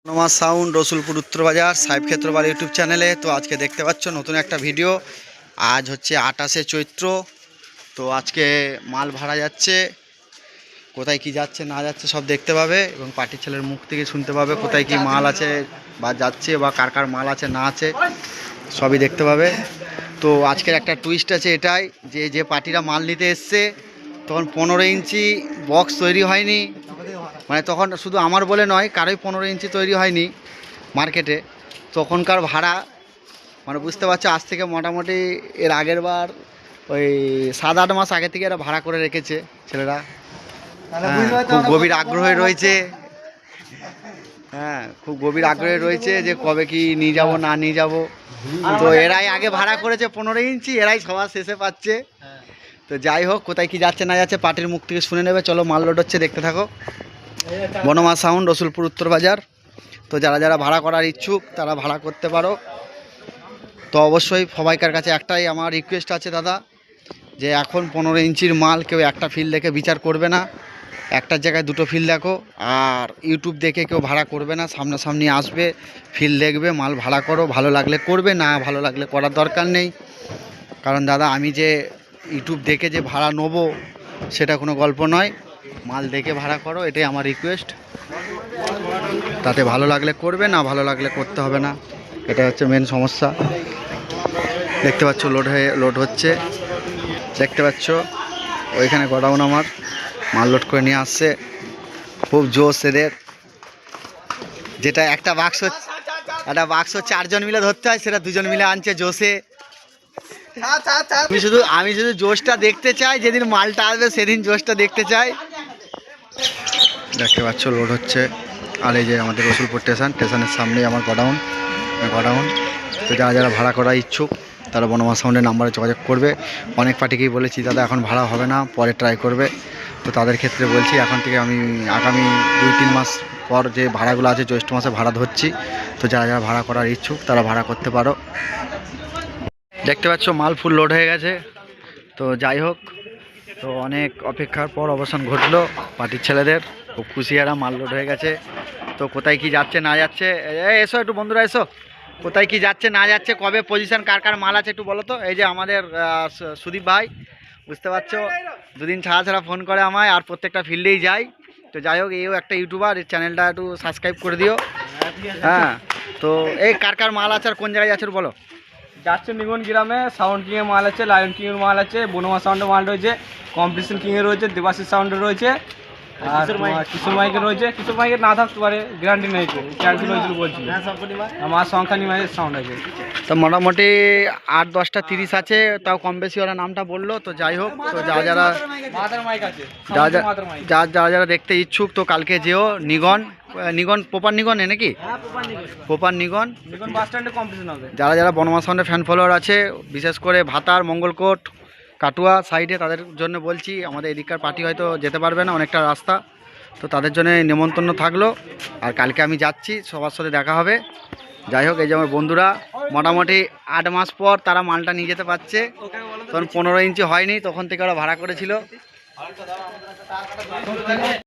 নমা সাউন্ড রসুলপুর উত্তর বাজার সাহেব ক্ষেত্রপাল ইউটিউব চ্যানেলে। তো আজকে দেখতে পাচ্ছ নতুন একটা ভিডিও। আজ হচ্ছে 28শে চৈত্র। তো আজকে মাল ভাড়া যাচ্ছে, কোথায় কি যাচ্ছে না যাচ্ছে সব দেখতে পাবে এবং পার্টির ছেলের মুখ থেকে শুনতে পাবে কোথায় কি মাল আছে বা যাচ্ছে বা কার কার মাল আছে না আছে সবই দেখতে পাবে। তো আজকের একটা টুইস্ট আছে এটাই যে যে পার্টিরা মাল নিতে এসছে তখন 15 ইঞ্চি বক্স তৈরি হয়নি, মানে তখন শুধু আমার বলে নয় কারোই 15 ইঞ্চি তৈরি হয়নি মার্কেটে। তখনকার ভাড়া মানে বুঝতে পারছো, আজ থেকে মোটামুটি এর আগের বার ওই 7-8 মাস আগে থেকে এরা ভাড়া করে রেখেছে ছেলেরা। খুব গভীর আগ্রহে রয়েছে, খুব গভীর আগ্রহে রয়েছে যে কবে কি নিয়ে যাব না নিয়ে যাব। তো এরাই আগে ভাড়া করেছে 15 ইঞ্চি, এরাই সবার শেষে পাচ্ছে। তো যাই হোক, কোথায় কি যাচ্ছে না যাচ্ছে পার্টির মুখ থেকে শুনে নেবে। চলো মাল লোড হচ্ছে, দেখতে থাকো। বনমা সাউন্ড রসুলপুর উত্তর বাজার। তো যারা যারা ভাড়া করার ইচ্ছুক তারা ভাড়া করতে পারো। তো অবশ্যই সবাইকার কাছে একটাই আমার রিকোয়েস্ট আছে দাদা, যে এখন 15 ইঞ্চির মাল কেউ একটা ফিল দেখে বিচার করবে না, একটার জায়গায় দুটো ফিল দেখো। আর ইউটিউব দেখে কেউ ভাড়া করবে না, সামনাসামনি আসবে, ফিল দেখবে, মাল ভাড়া করো, ভালো লাগলে করবে, না ভালো লাগলে করার দরকার নেই। কারণ দাদা আমি যে ইউটিউব দেখে যে ভাড়া নেবো সেটা কোনো গল্প নয়, মাল দেখে ভাড়া করো, এটাই আমার রিকোয়েস্ট। তাতে ভালো লাগলে করবে, না ভালো লাগলে করতে হবে না, এটা হচ্ছে মেন সমস্যা। দেখতে পাচ্ছ লোড হচ্ছে, দেখতে পাচ্ছ ওইখানে গোডাউন আমার মাল লোড করে নিয়ে আসছে। খুব জোশ এদের, যেটা একটা বাক্স 4 জন মিলে ধরতে হয় সেটা 2 জন মিলে আনছে জোশে। আমি শুধু জোশটা দেখতে চাই, যেদিন মালটা আসবে সেদিন জোশটা দেখতে চাই। দেখতে পাচ্ছ লোড হচ্ছে, আর এই যে আমাদের রসুলপুর স্টেশনের সামনেই আমার গোডাউন। তো যারা যারা ভাড়া করা ইচ্ছুক তারা বনমা সাউন্ডের নাম্বারে যোগাযোগ করবে। অনেক পার্টিকেই বলেছি দাদা এখন ভাড়া হবে না, পরে ট্রাই করবে। তো তাদের ক্ষেত্রে বলছি এখন থেকে আমি আগামী 2-3 মাস পর যে ভাড়াগুলো আছে জ্যৈষ্ঠ মাসে ভাড়া ধরছি। তো যারা যারা ভাড়া করার ইচ্ছুক তারা ভাড়া করতে পারো। দেখতে পাচ্ছ মাল ফুল লোড হয়ে গেছে। তো যাই হোক, তো অনেক অপেক্ষার পর অবসান ঘটলো পার্টির ছেলেদের। খুব খুশি এরা, মাল লোড হয়ে গেছে। তো কোথায় কি যাচ্ছে না যাচ্ছে, এসো একটু বন্ধুরা এসো, কোথায় কি যাচ্ছে না যাচ্ছে, কবে পজিশন কার কার মাল আছে একটু বলো তো। এই যে আমাদের সুদীপ ভাই, বুঝতে পারছো, দুদিন ছাড়া ছাড়া ফোন করে আমায়, আর প্রত্যেকটা ফিল্ডেই যাই। তো যাই হোক, এও একটা ইউটিউবার, এর চ্যানেলটা একটু সাবস্ক্রাইব করে দিও। হ্যাঁ, তো এই কার কার মাল আছে আর কোন জায়গায় যাচ্ছে বলো। যাচ্ছে নিগন গ্রামে সাউন্ড কিংয়ের মাল আছে, লায়ন কিংয়ের মাল আছে, বনমা সাউন্ডের মাল রয়েছে, কম্পিটিশন কিংয়ের রয়েছে, দেবাশিস সাউন্ডের রয়েছে, আর কিশোর মাইকের রয়েছে। কিশোর মাইকের না থাকতে পারে, গ্যারান্টি নেই, ক্যান্সেল হয়েছিল বলছিল। আমার সংখ্যা নিমাইয়ের সাউন্ড আছে। তো মোটামুটি 8-10টা 30 আছে, তাও কম বেশি ওরা নামটা বললো। তো যাই হোক, তো যারা যারা যারা দেখতে ইচ্ছুক তো কালকে যেও নিগন প্রপার নিগনে নাকি প্রপার নিগন বাস স্ট্যান্ডে কম্পিটিশন হবে। যারা যারা বনমা সাউন্ডের ফ্যান ফলোয়ার আছে, বিশেষ করে ভাতার, মঙ্গলকোট, কাটুয়া সাইডে, তাদের জন্য বলছি, আমাদের এদিককার পার্টি হয়তো যেতে পারবে না, অনেকটা রাস্তা। তো তাদের জন্য নেমন্তন্ন থাকলো। আর কালকে আমি যাচ্ছি, সবার সাথে দেখা হবে। যাই হোক, এই যে আমার বন্ধুরা মোটামুটি 8 মাস পর তারা মালটা নিয়ে যেতে পারছে। তখন 15 ইঞ্চি হয়নি, তখন থেকে ওরা ভাড়া করেছিল।